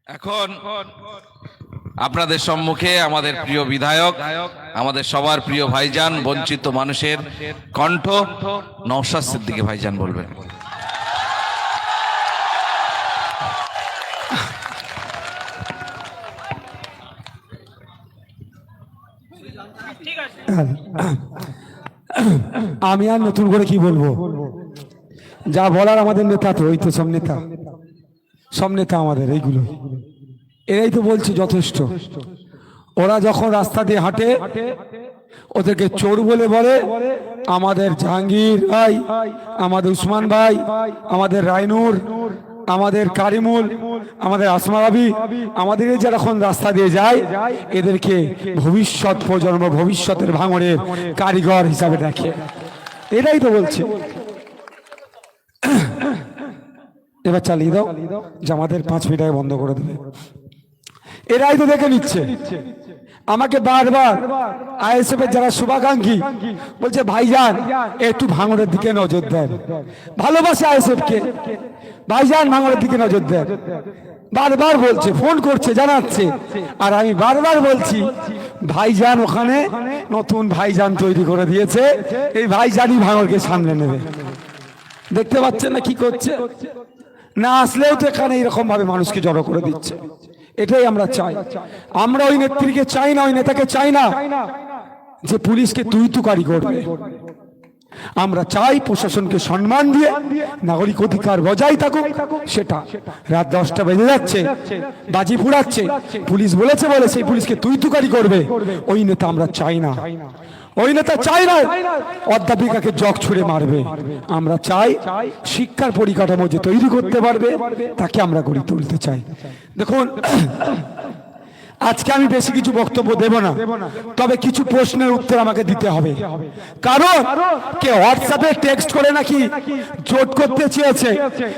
এখন আপনাদের সম্মুখে আমাদের প্রিয় বিধায়ক, আমাদের সবার প্রিয় ভাইজান, বঞ্চিত মানুষের কণ্ঠ নওশাদ সিদ্দিকী ভাইজান বলবেন। আমি আর নতুন করে কি বলবো, যা বলার আমাদের নেতা তো ওই তো সব নেতা আমাদের এইগুলো, এরাই তো বলছে যথেষ্ট। ওরা যখন রাস্তা দিয়ে হাঁটে ওদেরকে চোর বলে বলে। আমাদের জাহাঙ্গীর ভাই, আমাদের উসমান ভাই, আমাদের রাইনুর, আমাদের কারিমুল, আমাদের আসমা ভাবি, আমাদের যারা এখন রাস্তা দিয়ে যায় এদেরকে ভবিষ্যৎ প্রজন্ম, ভবিষ্যতের ভাঙড়ের কারিগর হিসাবে দেখে। এটাই তো বলছে। এবার চালিয়ে দাও, জামাতের 5 মিনিট আগে বন্ধ করে দেবে। এরাই তো দেখে নিচ্ছে। আমাকে বারবার আইএসএফ এর যারা শুভাকাঙ্ক্ষী বলছে ভাইজান একটু ভাঙড়ের দিকে নজর দেন, ভালোবাসে আইএসএফ কে, ভাইজান ভাঙড়ের দিকে নজর দেন। বারবার বলছে, ফোন করছে, জানাচ্ছে। আর আমি বারবার বলছি ভাইজান ওখানে নতুন ভাইজান তৈরি করে দিয়েছে, এই ভাইজানই ভাঙড়কে সামনে নেবে। দেখতে পাচ্ছেন না কি করছে? না আসলেও তো এখানে এরকম ভাবে মানুষকে জড়ো করে দিচ্ছে। এটাই আমরা চাই। আমরা ওই নেত্রীকে চাই না, ওই নেতাকে চাই না যে পুলিশকে তুই-তুকারি করবে। আমরা চাই প্রশাসনকে সম্মান দিয়ে নাগরিক অধিকার বজায় থাকুক। সেটা রাত 10টা বেজে যাচ্ছে, বাজি ফুরাচ্ছে, পুলিশ বলেছে বলে সেই পুলিশকে তুই-তুকারি করবে, ওই নেতা আমরা চাই না। ওই নেতা চাই না অধ্যাপিকাকে জগ ছুড়ে মারবে। আমরা চাই শিক্ষার পরিকাঠামো যে তৈরি করতে পারবে তাকে আমরা গড়ে তুলতে চাই। দেখুন, আজকে আমি বেশি কিছু বক্তব্য দেব না, তবে কিছু প্রশ্নের উত্তর আমাকে দিতে হবে। কারণ কে হোয়াটসঅ্যাপে টেক্সট করে নাকি জোট করতে চেয়েছে,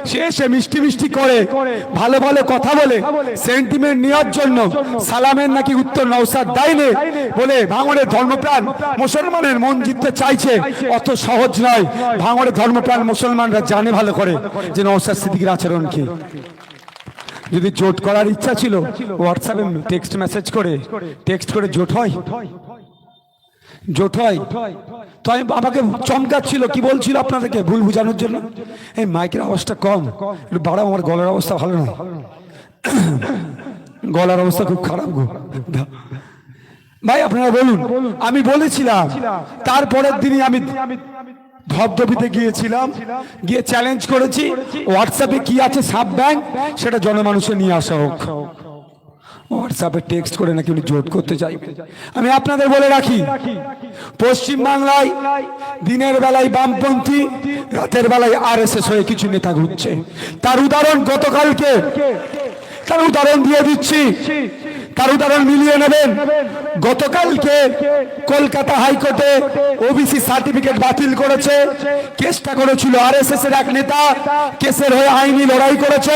সে এসে মিষ্টি মিষ্টি করে ভালো ভালো কথা বলে সেন্টিমেন্ট নেওয়ার জন্য সালামের নাকি উত্তর নওশাদ দেয়নি বলে ভাঙড়ের ধর্মপ্রাণ মুসলমানের মন জিততে চাইছে। অত সহজ নয়। ভাঙড়ের ধর্মপ্রাণ মুসলমানরা জানে ভালো করে যে নওশাদ সিদ্দিকীর আচরণ কি। যদি জোট করার ইচ্ছা ছিল হোয়াটসঅ্যাপে টেক্সট করে জোট হয়? তো আমি আমাকে চমকাচ্ছিল, কি বলছিল আপনাদেরকে ভুল বুঝানোর জন্য, এই মাইকের আওয়াজটা কম একটু বাড়াও, আমার গলার অবস্থা ভালো না, গলার অবস্থা খুব খারাপ গো ভাই, আপনারা বলুন। আমি বলেছিলাম, তারপরের দিনই আমি ধবধবিতে গিয়েছিলাম, গিয়ে চ্যালেঞ্জ করেছি হোয়াটসঅ্যাপে কি আছে সাব ব্যাংক সেটা জনমানুষে নিয়ে আসা হোক। হোয়াটসঅ্যাপে টেক্সট করে নাকি উনি জোট করতে চাইবে। আমি আপনাদের বলে রাখি, পশ্চিম বাংলায় দিনের বেলায় বামপন্থী, রাতের বেলায় আরএসএস হয়ে কিছু নেতা ঘুরছে। তার উদাহরণ গতকালকে, তার উদাহরণ দিয়ে দিচ্ছি, তার উদাহরণ মিলিয়ে নেবেন। গতকালকে কলকাতা হাইকোর্টে ওবিসি সার্টিফিকেট বাতিল করেছে। কেসটা করেছিল আরএসএস এর এক নেতা, কেসের হয়ে আইনি লড়াই করেছে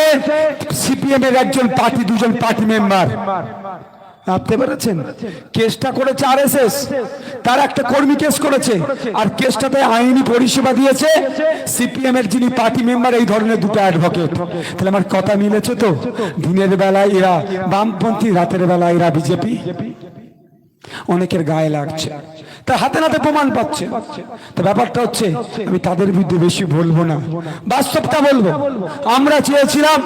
সিপিএম এর একজন পার্টি, দুজন পার্টি মেম্বার। ভাবতে পেরেছেন? কেসটা করেছে আরএসএস, তার একটা কর্মী কেস করেছে, আর কেসটাতে আইনি পরিষেবা দিয়েছে সিপিএম এর যিনি পার্টি মেম্বার, এই ধরনের দুটো অ্যাডভোকেট। তাহলে আমার কথা মিলেছে তো? দিনের বেলায় এরা বামপন্থী, রাতের বেলায় এরা বিজেপি। অনেকের গায়ে লাগছে, তা হাতে নাতে প্রমাণ পাচ্ছে। তো ব্যাপারটা হচ্ছে আমি তাদের বিরুদ্ধে বেশি বলবো না, বাস্তবটা বলবো। আমরা চেয়েছিলাম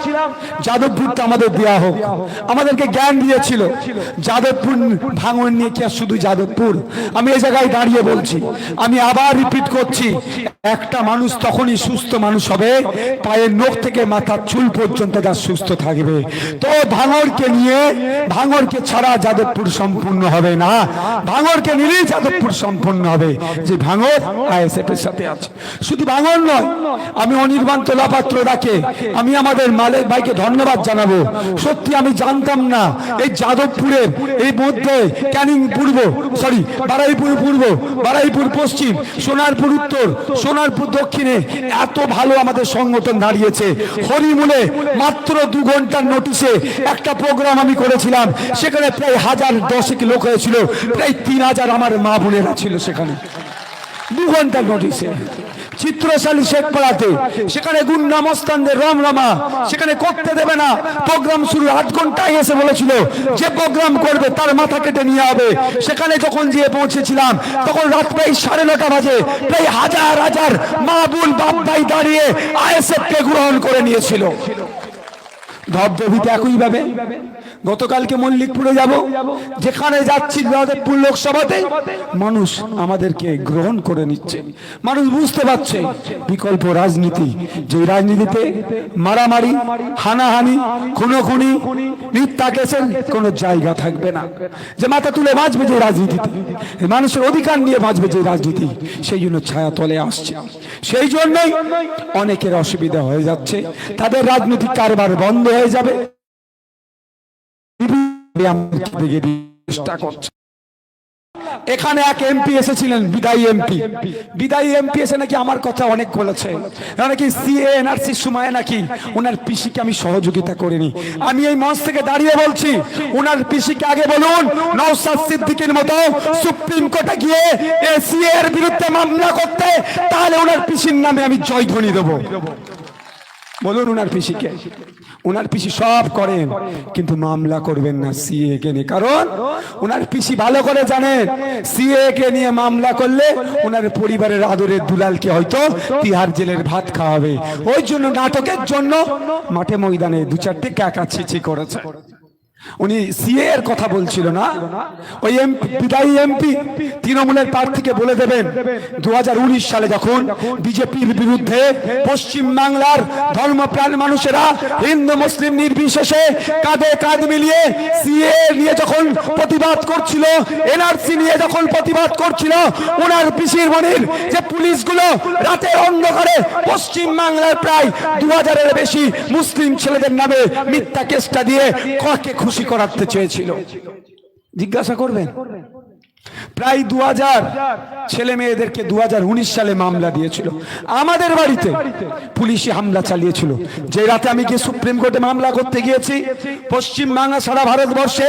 যাদবপুরটা আমাদের দেয়া হোক, আমাদেরকে জ্ঞান দিয়েছিল যাদবপুর ভাঙন নিয়ে। কি আর শুধু যাদবপুর? আমি এই জায়গায় দাঁড়িয়ে বলছি, আমি আবার রিপিট করছি, একটা মানুষ তখনই সুস্থ মানুষ হবে পায়ের নখ থেকে মাথার চুল পর্যন্ত তার সুস্থ থাকবে। তো ভাঙড়কে নিয়ে, ভাঙড়কে ছাড়া যাদবপুর সম্পূর্ণ হবে না, ভাঙড়কে নিলেই যাদবপুর সম্পূর্ণ হবে। যে ভাঙড় আইএসএফ এর সাথে আছে। শুধু ভাঙড় নয়, আমি অনির্বাণ তোলাপাত্র ডাকে আমি আমাদের মালিক ভাইকে ধন্যবাদ জানাবো। সত্যি আমি জানতাম না এই যাদবপুরের এই মধ্যে ক্যানিং পূর্ব, বারুইপুর পূর্ব, বারুইপুর পশ্চিম, সোনারপুর উত্তর, সোনারপুর দক্ষিণে এত ভালো আমাদের সংগঠন দাঁড়িয়েছে। হরিমূলে মাত্র 2 ঘন্টার নোটিশে একটা প্রোগ্রাম আমি করেছিলাম, সেখানে প্রায় 1010 লোক হয়েছিল, প্রায় 3000 আমার মা বোনেরা ছিল সেখানে। 2 ঘন্টার নোটিশে চিত্রশালী শেখপাড়াতে, সেখানে গুন্ডা মস্তানদের রমরমা, সেখানে করতে দেবে না। প্রোগ্রাম শুরু 8 ঘন্টায় এসে বলেছিল যে প্রোগ্রাম করবে তার মাথা কেটে নিয়ে হবে। সেখানে যখন গিয়ে পৌঁছেছিলাম তখন রাত প্রায় 9:30 বাজে, প্রায় হাজার হাজার মা বোন বাপ ভাই দাঁড়িয়ে আইএসএফ কে গ্রহণ করে নিয়েছিল। ধবধবিতে একইভাবে গতকালকে মল্লিকপুরে যাব, যেখানে যাচ্ছি যাদবপুর লোকসভাতে মানুষ আমাদেরকে গ্রহণ করে নিচ্ছে। মানুষ বুঝতে পারছে বিকল্প রাজনীতি, যে রাজনীতিতে মারামারি, হানাহানি, খুনোখুনি, মিথ্যা কেসের কোনো জায়গা থাকবে না, যে মাথা তুলে বাঁচবে যে রাজনীতিতে, মানুষের অধিকার নিয়ে বাঁচবে যে রাজনীতি, সেই জন্য ছায়া তলে আসছে। সেই জন্যই অনেকের অসুবিধা হয়ে যাচ্ছে, তাদের রাজনৈতিক কারবার বন্ধ হয়ে যাবে। চেষ্টা করছে। এখানে এক এমপি এসেছিলেন, বিদায়ী এমপি এসে নাকি আমার কথা অনেক বলেছে, নাকি সিএ এনআরসির সময় নাকি ওনার পিসিকে আমি সহযোগিতা করিনি। আমি এই মঞ্চ থেকে দাঁড়িয়ে বলছি, ওনার পিসিকে আগে বলুন নওশাদ সিদ্দিকীর মতো সুপ্রিম কোর্টে গিয়ে সিএ এর বিরুদ্ধে মামলা করতে, তাহলে ওনার পিসির নামে আমি জয়ধ্বনি দেবো। বলুন ওনার পিসিকে। ওনার পিসি সব করেন কিন্তু মামলা করবেন না সিএ কে নিয়ে, কারণ ওনার পিসি ভালো করে জানেন সিএ কে নিয়ে মামলা করলে ওনার পরিবারের আদরের দুলালকে হয়তো তিহার জেলের ভাত খাওয়াবে। ওই জন্য নাটকের জন্য মাঠে ময়দানে 2-4টে কাকাছিচি করেছে। উনি সিএ এর কথা বলছিল না, ওই বিদায়ী এমপি তৃণমূলের প্রার্থীকে বলে দেবেন 2019 সালে যখন বিজেপির বিরুদ্ধে পশ্চিম বাংলার ধর্মপ্রাণ মানুষেরা হিন্দু মুসলিম নির্বিশেষে কাঁধে কাঁধ মিলিয়ে সিএ নিয়ে যখন প্রতিবাদ করছিল, এনআরসি নিয়ে যখন প্রতিবাদ করছিল, ওনার পিসির মনির যে পুলিশগুলো রাতের অন্ধকারে পশ্চিম বাংলার প্রায় 2000-এর বেশি মুসলিম ছেলেদের নামে মিথ্যা কেসটা দিয়ে কাকে খুশি করাতে চেয়েছিল, জিজ্ঞাসা করবেন। প্রায় 2000 ছেলে মেয়েদেরকে 2019 সালে মামলা দিয়েছিল। আমাদের বাড়িতে পুলিশি হামলা চালিয়েছিল। যে রাতে আমি গিয়ে সুপ্রিম কোর্টে মামলা করতে গিয়েছি, পশ্চিম বাংলা সারা ভারতবর্ষে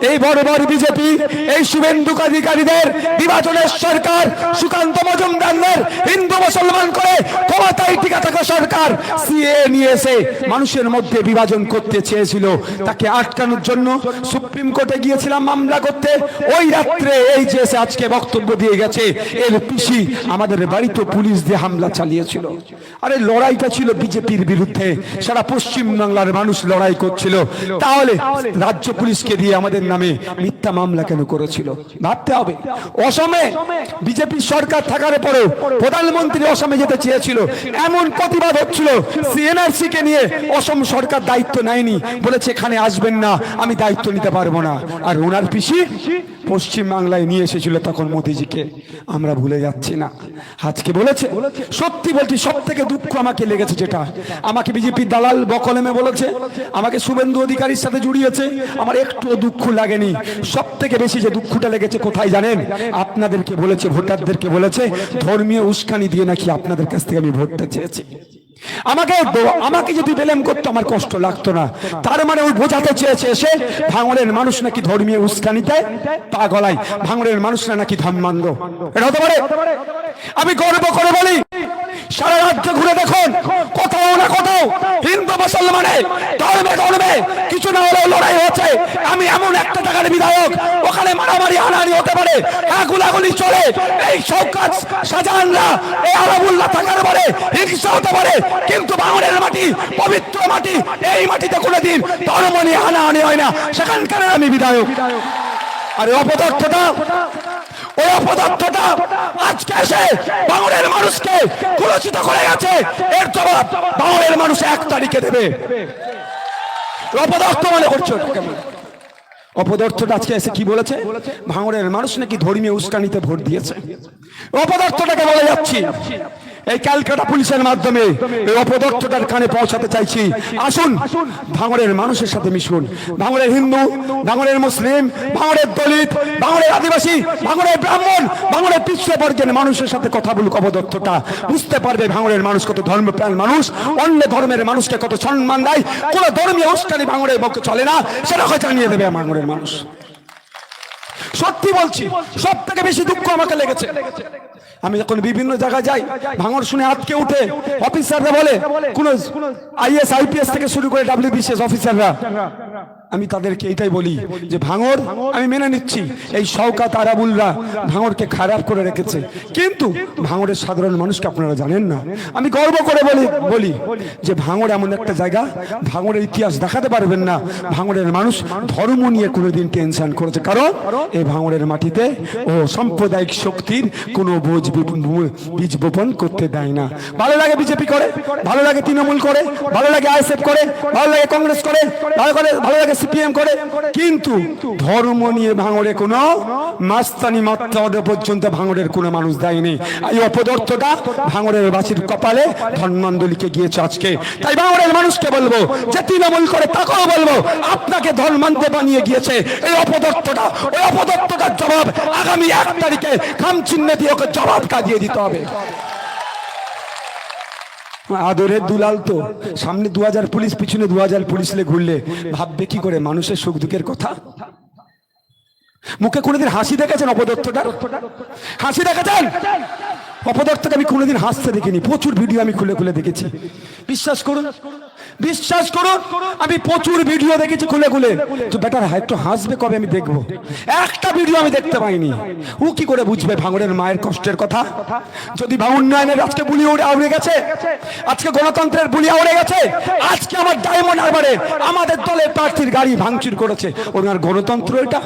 এই বড় বড় বিজেপি, এই শুভেন্দু অধিকারীদের বিভাজনের সরকার, সুকান্ত মজুমদারদের হিন্দু মুসলমান করে ক্ষমতায় টিকে থাকা সরকার সিএ নিয়ে এসে মানুষের মধ্যে বিভাজন করতে চেয়েছিল। তাকে আটকানোর জন্য সুপ্রিম কোর্টে গিয়েছিলাম মামলা করতে। ওই রাত্রে এই যে আজকে বক্তব্য দিয়ে গেছে, এর পিসি আমাদের বাড়িতে পুলিশ দিয়ে হামলা চালিয়েছিল। আরে লড়াইটা ছিল বিজেপির বিরুদ্ধে, সারা পশ্চিম বাংলার মানুষ লড়াই করছিল, তাহলে রাজ্য পুলিশকে দিয়ে আমাদের নামে মিথ্যা মামলা কেন করেছিল? ভাবতে হবে। অসমে বিজেপি সরকার থাকার পরেও প্রধানমন্ত্রী অসমে যেতে চেয়েছিল, এমন প্রতিবাদ হচ্ছিল, সিএনআরসি কে নিয়ে অসম সরকার দায়িত্ব নেয়নি, বলেছে এখানে আসবেন না, আমি দায়িত্ব নিতে পারবো না। আর ওনার পিসি পশ্চিম বাংলায় নিয়ে এসেছিল তখন মোদিজিকে, আমরা ভুলে যাচ্ছি না। আজকে বলেছে, সত্যি বলছি সব থেকে দুঃখ আমাকে লেগেছে, যেটা আমাকে বিজেপি দালাল বকলমে বলেছে, আমাকে শুভেন্দু অধিকারীর সাথে জুড়িয়েছে, আমার একটু দুঃখ লাগেনি। সব থেকে বেশি যে দুঃখটা লেগেছে কোথায় জানেন? আপনাদেরকে বলেছে, ভোটারদেরকে বলেছে ধর্মীয় উস্কানি দিয়ে নাকি আপনাদের কাছ থেকে আমি ভোটটা চেয়েছি। আমাকে যদি বেলেম করতো আমার কষ্ট লাগতো না। তার মানে ওই বোঝাতে চেয়েছে এসে ভাঙড়ের মানুষ নাকি ধর্মীয় উস্কানিতে পা গলায়, ভাঙড়ের মানুষরা নাকি ধর্মান্ধ। এটা হতে পারে? আমি গর্ব করে বলি, সারা রাজ্য ঘুরে দেখুন, কোথাও না কোথাও হিন্দু মুসলমানের ধর্মে ধর্মে কিছু না হলেও লড়াই হচ্ছে। আমি এমন একটা জায়গার বিধায়ক, ওখানে মারামারি হানাহানি হতে পারে, গুলাগুলি চলে, এই শওকত শাহজাহানরা, এই আলাবুল্লাহ থাকার পরে হিংসা হতে পারে, কিন্তু ভাঙড়ের মাটি পবিত্র মাটি, এই মাটিতে কোনোদিন ধর্ম নিয়ে হানাহানি হয় না, সেখানকার আমি বিধায়ক। আর অপদার্থটা, ওই অপদার্থটা আজকে এসে ভাঙড়ের মানুষকে কুলসিত করে গেছে, এর জবাব ভাঙড়ের মানুষ 1 তারিখে দেবে। অপদার্থ মনে করছো? অপদার্থটা আজকে এসে কি বলেছে? ভাঙড়ের মানুষ নাকি ধর্মীয় উস্কানিতে ভোট দিয়েছে। অপদার্থটাকে বলে যাচ্ছি, এই ক্যালকাটা পুলিশের মাধ্যমে এই অপদার্থটার কানে পৌঁছাতে চাইছি। আসুন ভাঙড়ের মানুষের সাথে মিশুন। ভাঙড়ের হিন্দু, ভাঙড়ের মুসলিম, ভাঙড়ের দলিত, ভাঙড়ের আদিবাসী, ভাঙড়ের ব্রাহ্মণ, ভাঙড়ের পিছিয়ে বর্গের মানুষের সাথে কথা বলুক। অপদার্থটা বুঝতে পারবে ভাঙড়ের মানুষ কত ধর্মপ্রাণ মানুষ, অন্য ধর্মের মানুষকে কত সম্মান দেয়, কোন ধর্মীয় উস্কানি ভাঙড়ের পক্ষে চলে না, সেটা জানিয়ে দেবে ভাঙড়ের মানুষ। সত্যি বলছি, সব থেকে বেশি দুঃখ আমাকে লেগেছে আমি যখন বিভিন্ন জায়গায় যাই, ভাঙড় শুনে আটকে উঠে অফিসাররা বলে, কোন আইএস আইপিএস থেকে শুরু করে ডাব্লিউবিসিএস অফিসাররা, আমি তাদেরকে এটাই বলি যে ভাঙড় আমি মেনে নিচ্ছি এই শওকাত আরাবুলরা ভাঙড়কে খারাপ করে রেখেছে, কিন্তু ভাঙড়ের সাধারণ মানুষকে আপনারা জানেন না। আমি গর্ব করে বলি যে ভাঙড় এমন একটা জায়গা, ভাঙড়ের ইতিহাস দেখাতে পারবেন না ভাঙড়ের মানুষ ধর্ম নিয়ে কোনোদিন টেনশন করেছে, কারণ এই ভাঙড়ের মাটিতে ও সাম্প্রদায়িক শক্তির কোনো বীজ বপন করতে দেয় না। ভালো লাগে বিজেপি করে, ভালো লাগে তৃণমূল করে, ভালো লাগে আইএসএফ করে, ভালো লাগে কংগ্রেস করে, ভালো লাগে সিপিএম করে, কিন্তু ধর্ম নিয়ে ভাঙড়ে কোনো মাস্তানি মাত্রা পর্যন্ত ভাঙড়ের কোনো মানুষ দেয়নি। এই অপদার্থটা ভাঙড়ের বাসীর কপালে ধর্মান্দোলিকে গিয়েছে আজকে। তাই ভাঙড়ের মানুষকে বলবো যে তৃণমূল করে তাকেও বলবো, আপনাকে ধর্মান্ধ বানিয়ে গিয়েছে এই অপদার্থটা। ওই অপদার্থটার জবাব আগামী 1 তারিখে খামচিহ্ন দিয়ে ওকে জবাব দিয়ে দিতে হবে। আদরের দুলাল তো সামনে 2000 পুলিশ, পিছনে 2000 পুলিশ ঘুরলে ভাববে কি করে মানুষের সুখ দুঃখের কথা? মুখে কোনোদিন হাসি দেখেছেন অপদার্থটা? হাসি দেখেছেন অপদার্থকে? আমি কোনোদিন হাসতে দেখিনি, প্রচুর ভিডিও আমি খুলে খুলে দেখেছি। বিশ্বাস করুন, বিশ্বাস করুন, আমি প্রচুর ভিডিও দেখেছি খুলে খুলে। তো বেটার একটু হাসবে কবে আমি দেখবো? একটা ভিডিও আমি দেখতে পাইনি। ও কি করে বুঝবে ভাঙড়ের মায়ের কষ্টের কথা? যদি উন্নয়নের আজকে বুলি উড়ে গেছে, আজকে গণতন্ত্রের বুলি উড়ে গেছে, আজকে আমার ডায়মন্ড হারবারে আমাদের দলের প্রার্থীর গাড়ি ভাঙচুর করেছে, ওনার গণতন্ত্র এটা?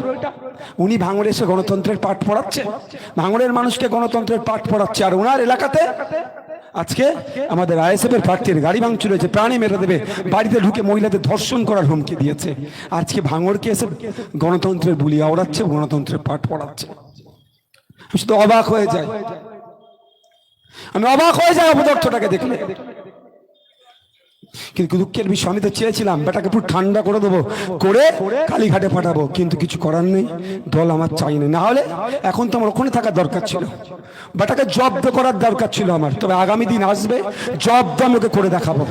উনি ভাঙড়ে এসে গণতন্ত্রের পাঠ পড়াচ্ছে, ভাঙড়ের মানুষকে গণতন্ত্রের পাঠ পড়াচ্ছে, আর ওনার এলাকাতে আজকে আমাদের আইএসএফ এর প্রার্থীর গাড়ি ভাঙচুর হয়েছে, প্রাণে মেরে দেবে, বাড়িতে ঢুকে মহিলাদের ধর্ষণ করার হুমকি দিয়েছে। আজকে ভাঙড়কে এসে গণতন্ত্রের বুলি আওড়াচ্ছে, গণতন্ত্রের পাঠ পড়াচ্ছে। আমি শুধু অবাক হয়ে যাই, আমি অবাক হয়ে যাই অপদার্থটাকে দেখলে। কিন্তু দুঃখের বিষয়, আমি তো চেয়েছিলাম বেটাকে পুরো ঠান্ডা করে দেবো, করে কালীঘাটে পাঠাবো, কিন্তু কিছু করার নেই, দল আমার চাই না। হলে এখন তো আমার ওখানে থাকার দরকার ছিল, বেটাকে জব্দ করার দরকার ছিল আমার। তবে আগামী দিন আসবে, জব্দ আমি ওকে করে দেখাবো।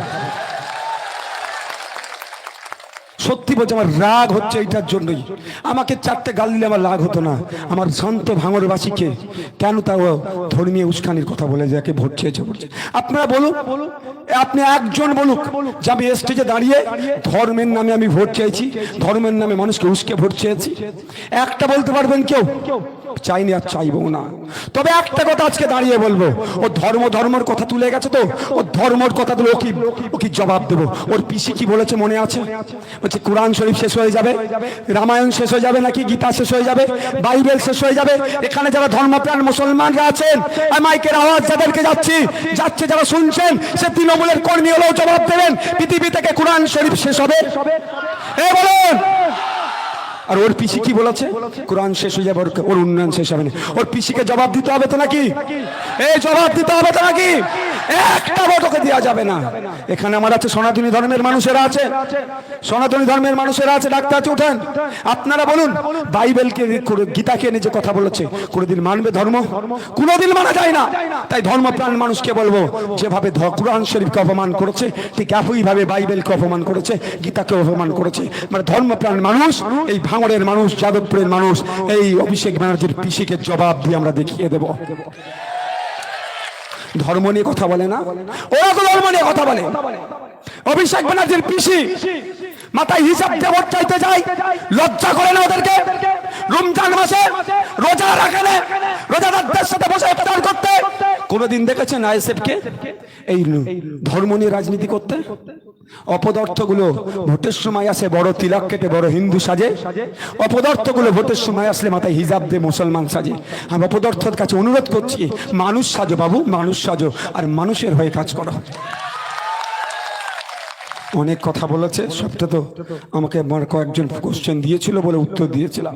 সত্যি বলছি, আমার রাগ হচ্ছে এইটার জন্যই। আমাকে 4টে গাল দিলে আমার রাগ হতো না। আমার শান্ত ভাঙড়বাসীকে কেন তাও ধর্মীয় উস্কানির কথা বলে যাকে ভোট চেয়েছে বলছে। আপনারা বলুন, আপনি একজন বলুক যে আমি স্টেজে দাঁড়িয়ে ধর্মের নামে আমি ভোট চেয়েছি, ধর্মের নামে মানুষকে উস্কে ভোট চেয়েছি? একটা বলতে পারবেন কেউ? চাইনি, আর চাইবো না। তবে একটা কথা আজকে দাঁড়িয়ে বলবো, ও ধর্মের কথা তুলে গেছে, তো ও ধর্মের কথা তুলে ও কি জবাব দেবো? ওর পিসি কি বলেছে মনে আছে? বলছে কোরআন শরীফ শেষ হয়ে যাবে, রামায়ণ শেষ হয়ে যাবে, নাকি গীতা শেষ হয়ে যাবে, বাইবেল শেষ হয়ে যাবে। এখানে যারা ধর্মপ্রাণ মুসলমানরা আছেন, মাইকের আওয়াজ যাদেরকে যাচ্ছে যারা শুনছেন, সে তৃণমূলের কর্মী হলেও জবাব দেবেন, পৃথিবী থেকে কোরআন শরীফ শেষ হবে? বলুন। আর ওর পিসি কি বলেছে? কোরআন শেষ হয়ে যাবে, ওর উন্নয়ন শেষ হবে না। ওর পিসিকে জবাব দিতে হবে তো নাকি? জবাব দিতে হবে তো নাকি? একটা ভোট ওকে দেওয়া যাবে না। এখানে আমার আছে সনাতনী ধর্মের মানুষেরা আছে, সনাতনী ধর্মের মানুষেরা আছে, ডাক্তার আছে, উঠেন আপনারা বলুন। বাইবেলকে গীতাকে এনে যে কথা বলেছে, কোনোদিন মানবে ধর্ম? কোনোদিন মানা যায় না। তাই ধর্মপ্রাণ মানুষকে বলবো, যেভাবে কোরআন শরীফকে অপমান করেছে, ঠিক একইভাবে বাইবেলকে অপমান করেছে, গীতাকে অপমান করেছে। মানে ধর্মপ্রাণ মানুষ, এই ভাঙড়ের মানুষ, যাদবপুরের মানুষ, এই অভিষেক ব্যানার্জির পিসিকে জবাব দিয়ে আমরা দেখিয়ে দেব। ধর্ম নিয়ে কথা বলে না, ওরা তো ধর্ম নিয়ে কথা বলে। অভিষেক ব্যানার্জির পিসি মাথায় হিসাব দিয়ে ভোট চাইতে যায়, লজ্জা করে না ওদেরকে? রমজান মাসে রোজা রাখে না, রোজাদারদের সাথে বসে ইফতার করতে? কোনদিন দেখেছেন আইএসএফকে এই ধর্ম নিয়ে রাজনীতি করতে? অপদার্থগুলো ভোটের সময় আসে বড় তিলক কেটে বড় হিন্দু সাজে, অপদার্থগুলো ভোটের সময় আসলে মাথায় হিজাব দিয়ে মুসলমান সাজে। আমি অপদার্থের কাছে অনুরোধ করছি, মানুষ সাজো বাবু, মানুষ সাজো, আর মানুষের হয়ে কাজ করো। অনেক কথা বলেছে, সবটা তো আমাকে কয়েকজন কোশ্চেন দিয়েছিল বলে উত্তর দিয়েছিলাম।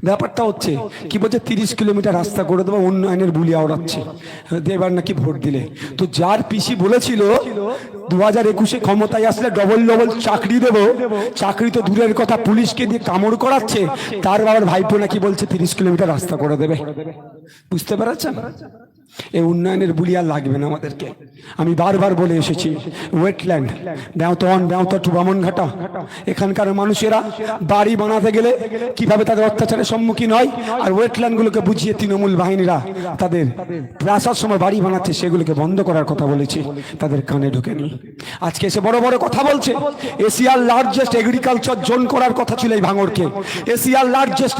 ব্যাপারটা হচ্ছে কি বলছে, 30 কিলোমিটার রাস্তা করে দেবো, উন্নয়নের বুলি আওড়াচ্ছে, এবার নাকি ভোট দিলে। তো যার পিসি বলেছিল 2021-এ ক্ষমতায় আসলে ডবল চাকরি দেবো, চাকরি তো দূরের কথা, পুলিশকে দিয়ে কামড় করাচ্ছে, তার বাবার ভাইপো নাকি বলছে 30 কিলোমিটার রাস্তা করে দেবে। বুঝতে পেরেছেন? এই উন্নয়নের বুলি আর লাগবে না আমাদেরকে। আমি বারবার বলে এসেছি, ওয়েটল্যান্ড ব্যাঁতন ব্যাঁত টু বামনঘাটা, এখানকার মানুষেরা বাড়ি বানাতে গেলে কিভাবে তাদের অত্যাচারের সম্মুখীন হয়, আর ওয়েটল্যান্ডগুলোকে বুঝিয়ে তৃণমূল বাহিনীরা তাদের প্রাসার সময় বাড়ি বানাচ্ছে, সেগুলোকে বন্ধ করার কথা বলেছি, তাদের কানে ঢোকেনি। আজকে এসে বড় বড় কথা বলছে। এশিয়ার লার্জেস্ট এগ্রিকালচার জোন করার কথা ছিল এই ভাঙড়কে। এশিয়ার লার্জেস্ট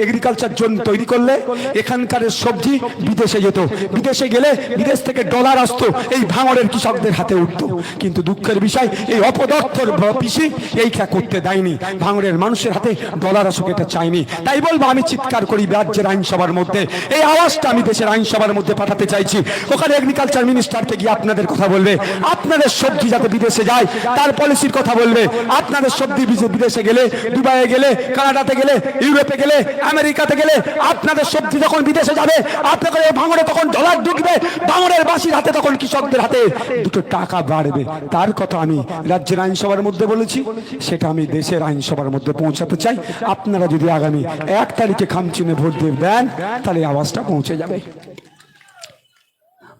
এগ্রিকালচার জোন তৈরি করলে এখানকার সবজি বিদেশে যেত, বিদেশে গেলে বিদেশ থেকে ডলার আসতো, এই ভাঙড়ের কৃষকদের হাতে উঠতো। কিন্তু দুঃখের বিষয়, এই অপদার্থর পিসি এইটা করতে দেয়নি, ভাঙড়ের মানুষের হাতে ডলার আসুক এটা চাইনি। তাই বলবো, আমি চিৎকার করি রাজ্যের আইনসভার মধ্যে, এই আওয়াজটা আমি দেশের আইনসভার মধ্যে পাঠাতে চাইছি। ওখানে এগ্রিকালচার মিনিস্টারকে গিয়ে আপনাদের কথা বলবে, আপনাদের সবজি যাতে বিদেশে যায় তার পলিসির কথা বলবে। আপনাদের সবজি বিদেশে গেলে, দুবাইয়ে গেলে, কানাডাতে গেলে, ইউরোপে গেলে, আমেরিকাতে গেলে, আপনাদের সবজি যখন বিদেশে যাবে, আপনাদের ভাঙড়ে তখন ডলার ঢুকবে, ভাঙড়ের বাসীর হাতে তখন কৃষকদের হাতে দুটো টাকা বাড়বে। তার কথা আমি রাজ্যের আইনসভার মধ্যে বলেছি, সেটা আমি দেশের আইনসভার মধ্যে পৌঁছাতে চাই। আপনারা যদি আগামী 1 তারিখে খামচিনে ভোট দিয়ে দেন, তাহলে আওয়াজটা পৌঁছে যাবে।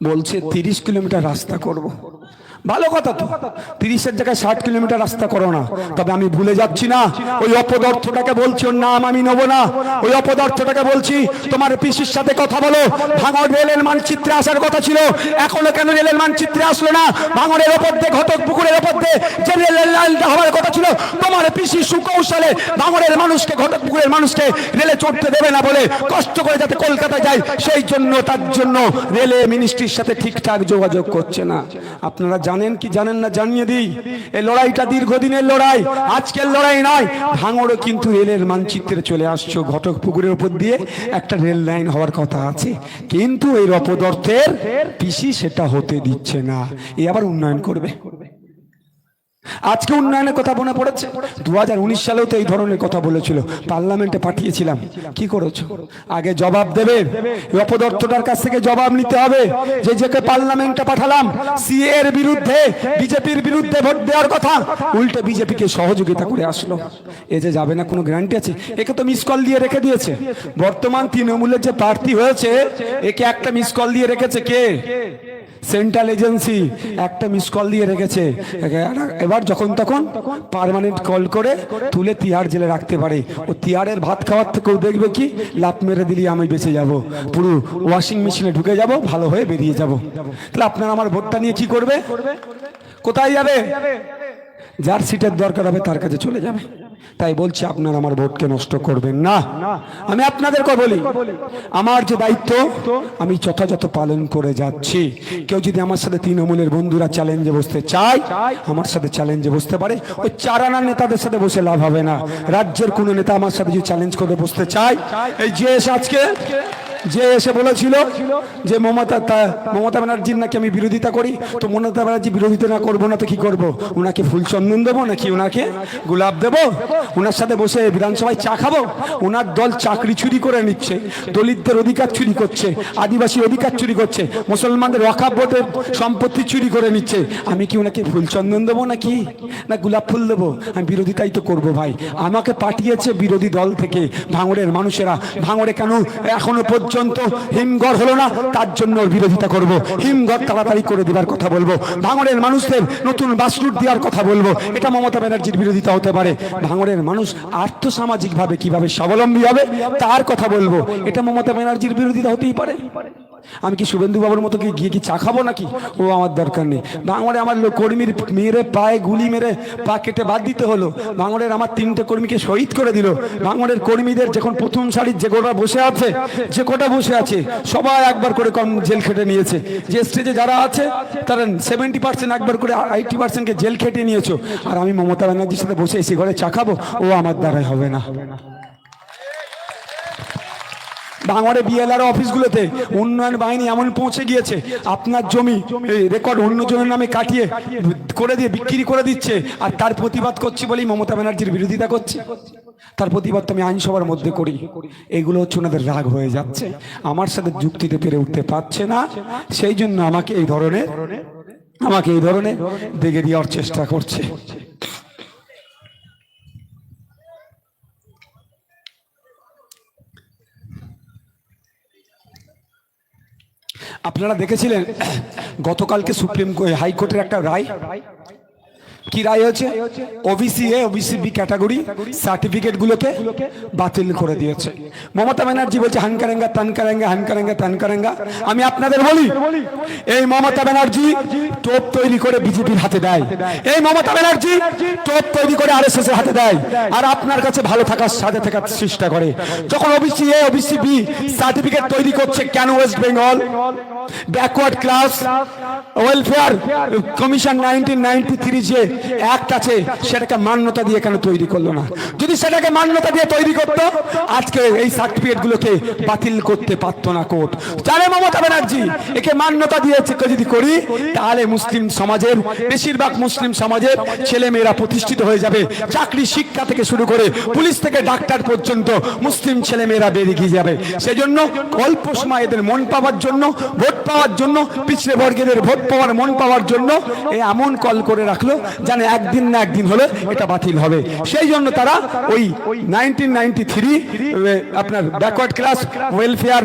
বলছে 30 কিলোমিটার রাস্তা করব, ভালো কথা তো, 30-এর জায়গায় 60 কিলোমিটার রাস্তা করো না। তবে আমি ভুলে যাচ্ছি না, ওই অপদার্থটাকে বলছি, ওর নাম আমি নেবো না, ওই অপদার্থটাকে বলছি, তোমার পিসির সাথে কথা বলো। ভাঙড় রেলের মানচিত্রে আসার কথা ছিল, এখনো কেন রেলের মানচিত্রে আসলো না? ভাঙড়ের ওপর দিয়ে, ঘটকপুকুরের ওপর দিয়ে যে রেলের লাইনটা হওয়ার কথা ছিল, তোমার পিসি সুকৌশলে ভাঙড়ের মানুষকে, ঘটকপুকুরের মানুষকে রেলে চড়তে দেবে না বলে কষ্ট করে যাতে কলকাতা যায়, সেই জন্য তার জন্য রেলে মিনিস্ট্রির সাথে ঠিকঠাক যোগাযোগ করছে না। আপনারা জানেন কি জানেন না জানিয়ে দিই, এই লড়াইটা দীর্ঘদিনের লড়াই, আজকের লড়াই নয়। ভাঙড়ও কিন্তু রেলের মানচিত্রে চলে আসছো, ঘটকপুকুরের উপর দিয়ে একটা রেল লাইন হওয়ার কথা আছে, কিন্তু এই অপদার্থের পিসি সেটা হতে দিচ্ছে না। এ আবার উন্নয়ন করবে। আজকে উন্নয়নের কথা মনে পড়েছে, 2019 সালেও তো এই ধরনের কথা বলেছিল, পার্লামেন্টে পাঠিয়েছিলাম। কি করেছো? আগে জবাব দেবে, অপদার্থটার কাছ থেকে জবাব নিতে হবে। যে পার্লামেন্টে পাঠালাম সিএ এর বিরুদ্ধে, বিজেপির বিরুদ্ধে ভোট দেওয়ার কথা, উল্টে বিজেপিকে সহযোগিতা করে আসলো। এ যে যাবে না কোনো গ্যারান্টি আছে? একে তো মিস কল দিয়ে রেখে দিয়েছে। বর্তমান তৃণমূলের যে প্রার্থী হয়েছে, একে একটা মিস কল দিয়ে রেখেছে কে? সেন্ট্রাল এজেন্সি একটা মিস কল দিয়ে রেখেছে। এবার যখন তখন পার্মানেন্ট কল করে তুলে তিহার জেলে রাখতে পারে। ও তিহারের ভাত খাওয়ার থেকেও দেখবে কি, লাভ মেরে দিলি আমি বেঁচে যাব, পুরো ওয়াশিং মেশিনে ঢুকে যাব, ভালো হয়ে বেরিয়ে যাব। তাহলে আপনারা আমার ভোটটা নিয়ে কি করবে? কোথায় যাবে? যার সিটের দরকার হবে তার কাছে চলে যাবে। তাই বলছি, আপনারা আমার ভোটকে নষ্ট করবেন না। আমি আপনাদেরকে বলি, আমার যে দায়িত্ব আমি যথাযথ পালন করে যাচ্ছি। কেউ যদি আমার সাথে তৃণমূলের বন্ধুরা চ্যালেঞ্জে বসতে চায়, আমার সাথে চ্যালেঞ্জে বসতে পারে। ওই চারানার নেতাদের সাথে বসে লাভ হবে না। রাজ্যের কোনো নেতা আমার সাথে যদি চ্যালেঞ্জ করে বসতে চায়, এই যে আজকে যে এসে বলেছিল যে মমতা ব্যানার্জির নাকি আমি বিরোধিতা করি, তো মমতা ব্যানার্জি বিরোধিতা না করবো না তো কি করবো? ওনাকে ফুল চন্দন দেবো নাকি ওনাকে গোলাপ দেবো? ওনার সাথে বসে বিধানসভায় চা খাবো? ওনার দল চাকরি চুরি করে নিচ্ছে, দলিতদের অধিকার চুরি করছে, আদিবাসী অধিকার চুরি করছে, মুসলমানদের ওয়াকফ বোর্ডের সম্পত্তি চুরি করে নিচ্ছে। আমি কি ওনাকে ফুল চন্দন দেবো নাকি, না গোলাপ ফুল দেবো? আমি বিরোধিতাই তো করবো ভাই। আমাকে পাঠিয়েছে বিরোধী দল থেকে ভাঙড়ের মানুষেরা। ভাঙড়ে কেন এখনো পর্যন্ত হিমঘর হলো না, তার জন্য বিরোধিতা করব। হিমঘর তাড়াতাড়ি করে দেওয়ার কথা বলবো, ভাঙড়ের মানুষদের নতুন বাস রুট দেওয়ার কথা বলবো। এটা মমতা ব্যানার্জির বিরোধিতা হতে পারে। ভাঙড়ের মানুষ আর্থসামাজিক ভাবে কিভাবে স্বাবলম্বী হবে তার কথা বলবো, এটা মমতা ব্যানার্জির বিরোধিতা হতেই পারে। আমি কি শুভেন্দু বাবুর মতো গিয়ে কি চা খাবো নাকি? ও আমার দরকার নেই। ভাঙড়ে আমার কর্মীর মেরে পায়ে গুলি মেরে পা কেটে বাদ দিতে হলো। ভাঙড়ের আমার 3টে কর্মীকে শহীদ করে দিল। ভাঙড়ের কর্মীদের যখন প্রথম সারির যে গোটা বসে আছে, যে কোটা বসে আছে, সবাই একবার করে কম জেল খেটে নিয়েছে। যে স্টেজে যারা আছে তারা 70% একবার করে 80%কে জেল খেটে নিয়েছো। আর আমি মমতা ব্যানার্জির সাথে বসে এসে ঘরে চা খাবো? ও আমার দ্বারাই হবে না। ভাঙড়ে বিএলআর অফিসগুলোতে উন্নয়ন বাহিনী এমন পৌঁছে গিয়েছে, আপনার জমি রেকর্ড অন্যজনের নামে কাটিয়ে করে দিয়ে বিক্রি করে দিচ্ছে। আর তার প্রতিবাদ করছি বলেই মমতা ব্যানার্জির বিরোধিতা করছে। তার প্রতিবাদ তো আমি আইনসভার মধ্যে করি। এগুলো হচ্ছে ওনাদের রাগ হয়ে যাচ্ছে, আমার সাথে যুক্তিতে পেরে উঠতে পারছে না, সেই জন্য আমাকে এই ধরনের দেখে দেওয়ার চেষ্টা করছে। আপনারা দেখেছিলেন গতকালকে হাইকোর্টের একটা রায়, কি রায় হয়েছে? OBC A OBC B category certificate গুলোকে বাতিল করে দিয়েছে। মমতা ব্যানার্জি বলছে হান করেঙ্গা তান করেঙ্গা, হান করেঙ্গা তান করেঙ্গা। আমি আপনাদের বলি, এই মমতা ব্যানার্জি টোপ তৈরি করে বিজেপির হাতে দেয়, এই মমতা ব্যানার্জি টোপ তৈরি করে আরএসএস এর হাতে দেয়, আর আপনার কাছে ভালো থাকার সাথে থাকার চেষ্টা করে। যখন OBC A OBC B certificate তৈরি করছে, কেন West Bengal backward class welfare commission 1993 যে অ্যাক্ট আছে সেটাকে মান্যতা দিয়ে কেন তৈরি করলো না? যদি সেটাকে মান্যতা দিয়ে তৈরি করতো, আজকে এই সার্টিফিকেট গুলোকে বাতিল করতে পারতো না কোর্ট। জানে মমতা ব্যানার্জি একে মান্যতা দিয়েছে যদি করি, তাহলে মুসলিম সমাজের, বেশিরভাগ মুসলিম সমাজের ছেলে মেয়েরা প্রতিষ্ঠিত হয়ে যাবে। চাকরি শিক্ষা থেকে শুরু করে পুলিশ থেকে ডাক্তার পর্যন্ত মুসলিম ছেলে মেয়েরা বেরিয়ে যাবে। সেজন্য অল্প সময় এদের মন পাওয়ার জন্য, ভোট পাওয়ার জন্য, পিছড়ে বর্গের ভোট পাওয়ার মন পাওয়ার জন্য এমন কল করে রাখলো জানে একদিন না একদিন হলে এটা বাতিল হবে। সেই জন্য তারা ওই 1993 আপনার ব্যাকওয়ার্ড ক্লাস ওয়েলফেয়ার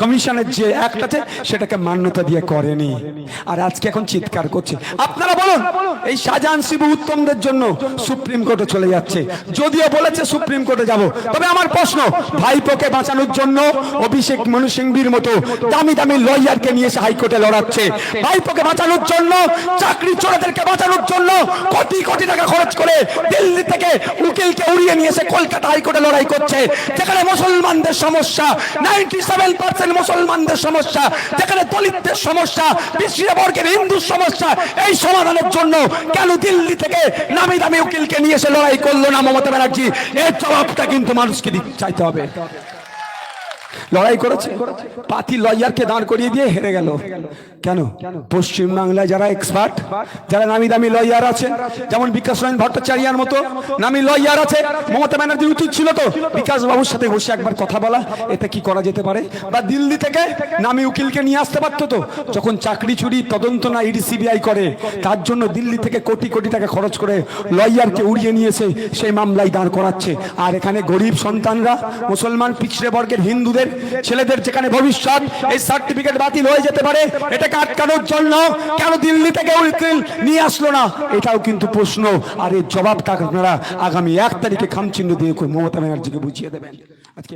কমিশনের যে অ্যাক্ট আছে সেটাকে মান্যতা দিয়ে করেনি, আর আজকে এখন চিৎকার করছে। আপনারা বলুন, এই শাহজাহান শিবু উত্তমদের জন্য সুপ্রিম কোর্টে চলে যাচ্ছে, যদিও বলেছে সুপ্রিম কোর্টে যাব। তবে আমার প্রশ্ন, ভাইপোকে বাঁচানোর জন্য অভিষেক মনু সিংভির মতো দামি দামি লয়ারকে নিয়ে এসে হাইকোর্টে লড়াচ্ছে। ভাইপোকে বাঁচানোর জন্য, চাকরি চোরেদেরকে বাঁচানোর জন্য কোটি কোটি টাকা খরচ করে দিল্লি থেকে উকিলকে উড়িয়ে নিয়ে এসে কলকাতা হাইকোর্টে লড়াই করছে, যেখানে মুসলমানদের সমস্যা 97% মুসলমানদের সমস্যা, যেখানে দলিতদের সমস্যা, পিছিয়ে বর্গের হিন্দুর সমস্যা। এই সমাধানের জন্য কেন দিল্লি থেকে নামি দামি উকিলকে নিয়ে এসে লড়াই করলো না মমতা ব্যানার্জি? এর জবাবটা কিন্তু মানুষকে চাইতে হবে। লড়াই করেছে, পাতি লয়ারকে দাঁড় করিয়ে দিয়ে হেরে গেল। কেন? পশ্চিম বাংলায় যারা এক্সপার্ট, যারা নামি দামি লয়ার আছে, যেমন বিকাশ রঞ্জন ভট্টাচার্যের মতো নামি লয়ার আছে, মমতা ব্যানার্জির উচিত ছিল তো বিকাশ বাবুর সাথে বসে একবার কথা বলা, এতে কি করা যেতে পারে, বা দিল্লি থেকে নামি উকিলকে নিয়ে আসতে পারতো তো। যখন চাকরি চুরি তদন্ত না ইডি সিবিআই করে, তার জন্য দিল্লি থেকে কোটি কোটি টাকা খরচ করে লয়ারকে উড়িয়ে নিয়েছে, সেই মামলায় দাঁড় করাচ্ছে। আর এখানে গরিব সন্তানরা, মুসলমান পিছড়ে বর্গের হিন্দুদের ছেলেদের যেখানে ভবিষ্যৎ, এই সার্টিফিকেট বাতিল হয়ে যেতে পারে, এটাকে আটকানোর জন্য কেন দিল্লি থেকে উকিল নিয়ে আসলো না? এটাও কিন্তু প্রশ্ন। আর এর জবাবটা আপনারা আগামী 1 তারিখে খামচিহ্ন দিয়ে মমতা ব্যানার্জিকে বুঝিয়ে দেবেন। আজকে